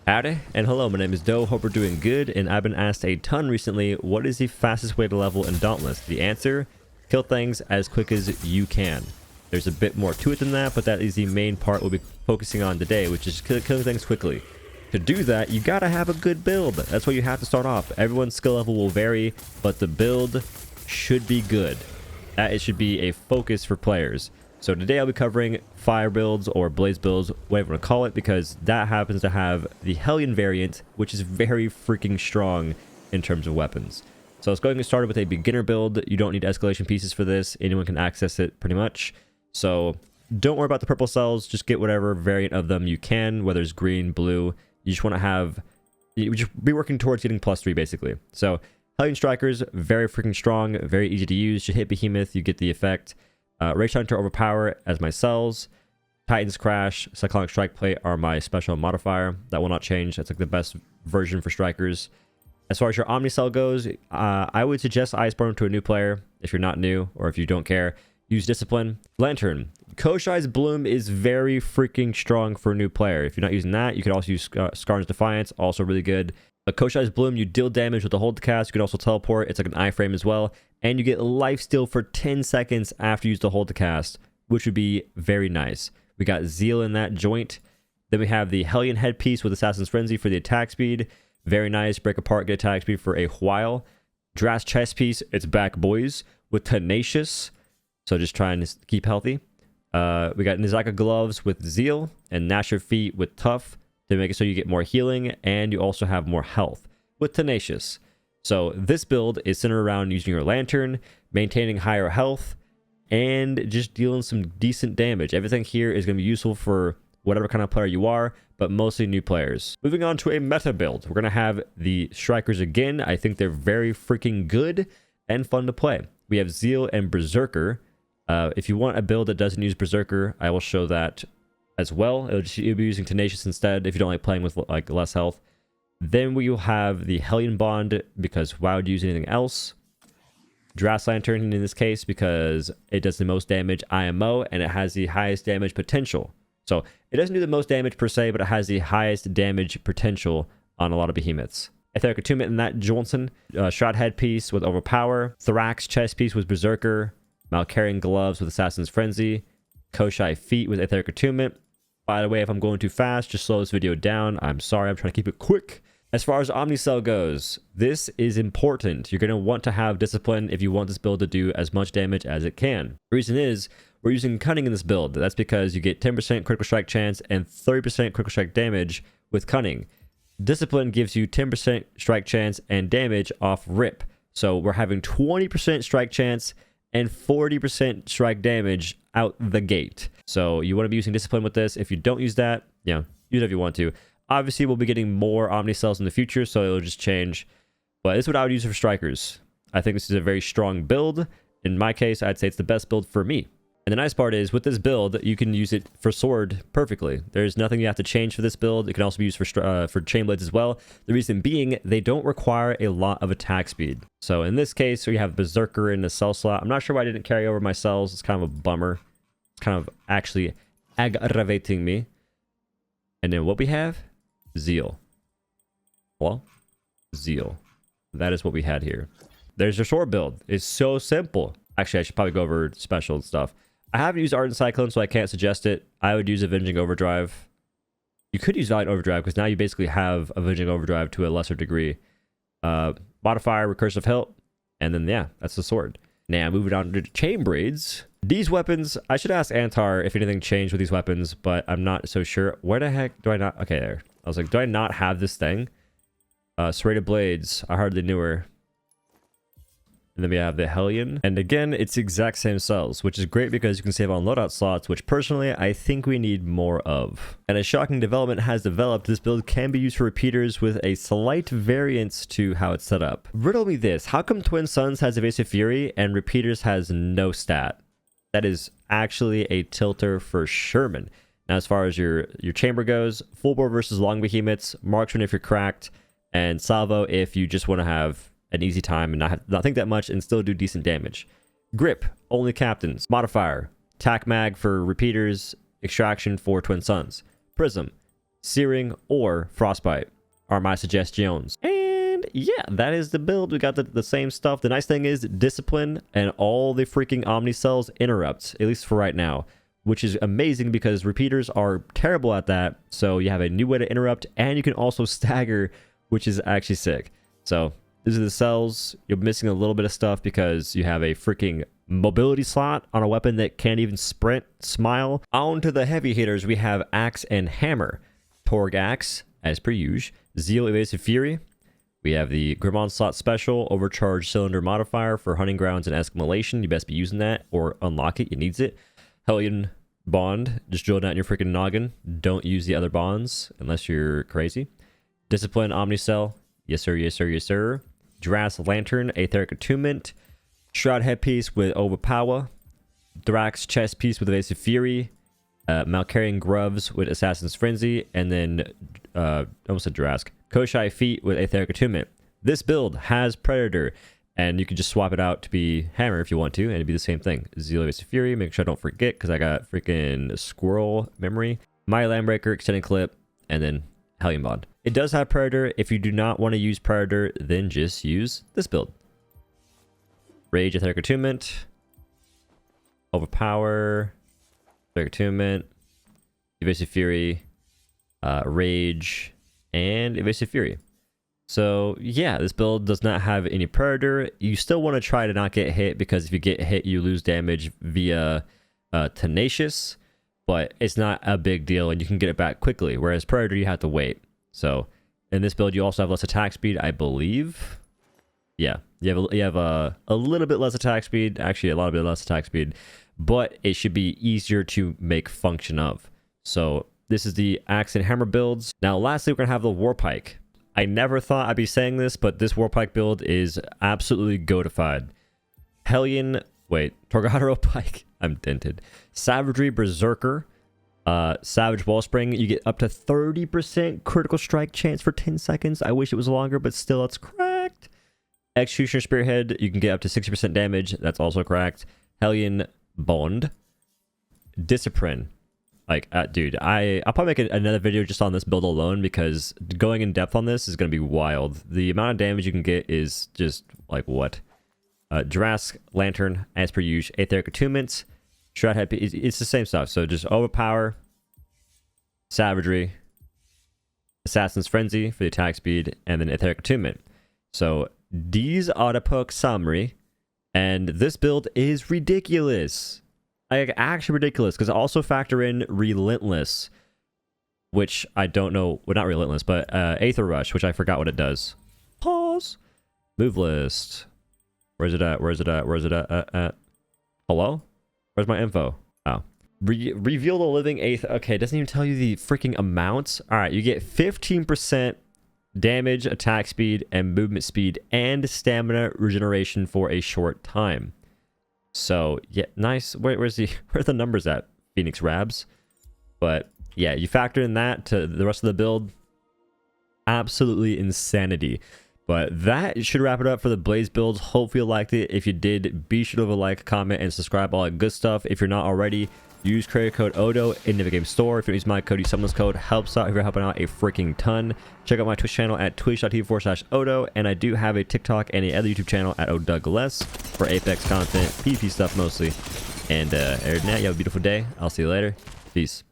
Howdy, and hello, my name is Doe, hope we're doing good, and I've been asked a ton recently, what is the fastest way to level in Dauntless? The answer, kill things as quick as you can. There's a bit more to it than that, but that is the main part we'll be focusing on today, which is killing things quickly. To do that, you gotta have a good build. That's where you have to start off. Everyone's skill level will vary, but the build should be good. That it should be a focus for players. So today I'll be covering fire builds or blaze builds, whatever you want to call it, because that happens to have the Hellion variant, which is very freaking strong in terms of weapons. So let's go ahead and get started with a beginner build. You don't need escalation pieces for this. Anyone can access it pretty much. So don't worry about the purple cells. Just get whatever variant of them you can, whether it's green, blue. You just want to have... You just be working towards getting +3 basically. So Hellion Strikers, very freaking strong, very easy to use. You hit Behemoth, you get the effect. Rage Hunter Overpower as my cells. Titan's Crash, Cyclonic Strike Plate are my special modifier. That will not change. That's like the best version for strikers. As far as your Omnicell goes, I would suggest Iceborne to a new player. If you're not new or if you don't care, use Discipline. Lantern. Koshai's Bloom is very freaking strong for a new player. If you're not using that, you could also use Skarn's Defiance, also really good. Koshai's Bloom, you deal damage with the hold cast. You can also teleport. It's like an iframe as well. And you get lifesteal for 10 seconds after you use the hold to cast, which would be very nice. We got Zeal in that joint. Then we have the Hellion headpiece with Assassin's Frenzy for the attack speed. Very nice. Break apart, get attack speed for a while. Drast chest piece, it's back, boys, with Tenacious. So just trying to keep healthy. We got Nizaka gloves with Zeal and Gnasher feet with Tough to make it so you get more healing and you also have more health with Tenacious. So this build is centered around using your lantern, maintaining higher health, and just dealing some decent damage. Everything here is going to be useful for whatever kind of player you are, but mostly new players. Moving on to a meta build. We're going to have the Strikers again. I think they're very freaking good and fun to play. We have Zeal and Berserker. If you want a build that doesn't use Berserker, I will show that as well. You'll be using Tenacious instead if you don't like playing with like less health. Then we will have the Hellion Bond, because why would you use anything else? Drast Lantern in this case, because it does the most damage IMO, and it has the highest damage potential. So it doesn't do the most damage per se, but it has the highest damage potential on a lot of behemoths. Etheric Attunement in that Johnson. Shroud Headpiece with Overpower. Thorax Chest Piece with Berserker. Malkarian Gloves with Assassin's Frenzy. Koshai Feet with Etheric Attunement. By the way, if I'm going too fast, just slow this video down. I'm sorry, I'm trying to keep it quick. As far as Omnicell goes, this is important. You're going to want to have Discipline if you want this build to do as much damage as it can. The reason is, we're using Cunning in this build. That's because you get 10% critical strike chance and 30% critical strike damage with Cunning. Discipline gives you 10% strike chance and damage off rip. So we're having 20% strike chance and 40% strike damage out the gate. So you want to be using Discipline with this. If you don't use that, use it if you want to. Obviously, we'll be getting more Omnicells in the future, so it'll just change. But this is what I would use for Strikers. I think this is a very strong build. In my case, I'd say it's the best build for me. And the nice part is, with this build, you can use it for Sword perfectly. There's nothing you have to change for this build. It can also be used for Chainblades as well. The reason being, they don't require a lot of attack speed. So in this case, we have Berserker in the cell slot. I'm not sure why I didn't carry over my cells. It's kind of a bummer. It's kind of actually aggravating me. And then what we have? Zeal. Well, Zeal. That is what we had here. There's your sword build. It's so simple. Actually, I should probably go over special stuff. I haven't used Ardent Cyclone, so I can't suggest it. I would use Avenging Overdrive. You could use Valiant Overdrive, because now you basically have Avenging Overdrive to a lesser degree. Modifier, Recursive Hilt, and then, that's the sword. Now, moving on to Chainblades. These weapons, I should ask Antar if anything changed with these weapons, but I'm not so sure. Where the heck do I not... Okay, there. I was like, do I not have this thing? Serrated Blades. I hardly knew her. And then we have the Hellion. And again, it's the exact same cells, which is great because you can save on loadout slots, which personally, I think we need more of. And as shocking development has developed, this build can be used for repeaters with a slight variance to how it's set up. Riddle me this. How come Twin Suns has Evasive Fury and repeaters has no stat? That is actually a tilter for Sherman. Now, as far as your chamber goes, full bore versus long behemoths, marksman if you're cracked, and salvo if you just want to have an easy time and not think that much and still do decent damage. Grip, only captains. Modifier, tac mag for repeaters, extraction for Twin Suns. Prism, searing, or frostbite are my suggestions. And yeah, that is the build. We got the same stuff. The nice thing is discipline and all the freaking Omni cells interrupt, at least for right now, which is amazing because repeaters are terrible at that. So you have a new way to interrupt, and you can also stagger, which is actually sick. So these are the cells. You're missing a little bit of stuff because you have a freaking mobility slot on a weapon that can't even sprint. Smile. On to the heavy hitters, we have Axe and Hammer. Torg Axe, as per usual. Zeal Evasive Fury. We have the Grim Onslaught Special, Overcharged Cylinder Modifier for Hunting Grounds and Escalation. You best be using that or unlock it. It needs it. Hellion Bond. Just drill down your freaking noggin. Don't use the other bonds unless you're crazy. Discipline Omnicell. Yes, sir. Yes, sir. Yes, sir. Drass Lantern. Aetheric Attunement. Shroud Headpiece with Overpower. Thrax Chest Piece with Evasive Fury. Malkarian Gloves with Assassin's Frenzy. And then, almost said Drask. Koshai Feet with Aetheric Attunement. This build has Predator, and you can just swap it out to be Hammer if you want to, and it'd be the same thing. Zeal Evasive Fury, make sure I don't forget, because I got freaking squirrel memory. Mighty Landbreaker, Extended Clip, and then Hellion Bond. It does have Predator. If you do not want to use Predator, then just use this build. Rage Aetheric Attunement. Overpower. Aetheric Attunement. Evasive Fury. Rage. And Evasive Fury. So yeah, this build does not have any Predator. You still want to try to not get hit, because if you get hit, you lose damage via Tenacious. But it's not a big deal, and you can get it back quickly. Whereas Predator, you have to wait. So in this build, you also have less attack speed, I believe. Yeah, you have a little bit less attack speed. Actually, a lot bit less attack speed. But it should be easier to make function of. So this is the Axe and Hammer builds. Now, lastly, we're going to have the Warpike. I never thought I'd be saying this, but this Warpike build is absolutely goatified. Hellion... Wait, Torgadero Pike. I'm dented. Savagery Berserker. Savage Wellspring. You get up to 30% critical strike chance for 10 seconds. I wish it was longer, but still, it's cracked. Executioner Spearhead. You can get up to 60% damage. That's also cracked. Hellion Bond. Discipline. Like, dude, I'll probably make another video just on this build alone, because going in depth on this is going to be wild. The amount of damage you can get is just, like, what? Drask Lantern, as per usual. Aetheric Attunements. Shroud Head, it's the same stuff. So just Overpower. Savagery. Assassin's Frenzy for the attack speed. And then Aetheric Attunement. So these are the perk summary. And this build is ridiculous. Like, actually ridiculous, because I also factor in Relentless, which I don't know, well, not Relentless, but Aether Rush, which I forgot what it does. Pause. Move list. Where's it at? Where's it at? Where's it at? Hello? Where's my info? Oh. Reveal the Living Aether. Okay, it doesn't even tell you the freaking amounts. All right, you get 15% damage, attack speed, and movement speed, and stamina regeneration for a short time. So yeah, nice. Where's the numbers at? Phoenix Rabs. But yeah, you factor in that to the rest of the build. Absolutely insanity. But that should wrap it up for the Blaze builds. Hopefully you liked it. If you did, be sure to leave a like, comment, and subscribe. All that good stuff. If you're not already, use creator code OhDough in the game store. If you use my code, use someone's code. Helps out if you're helping out a freaking ton. Check out my Twitch channel at twitch.tv/OhDough. And I do have a TikTok and a other YouTube channel at OhDoughless for Apex content, PvP stuff mostly. And other than that, you have a beautiful day. I'll see you later. Peace.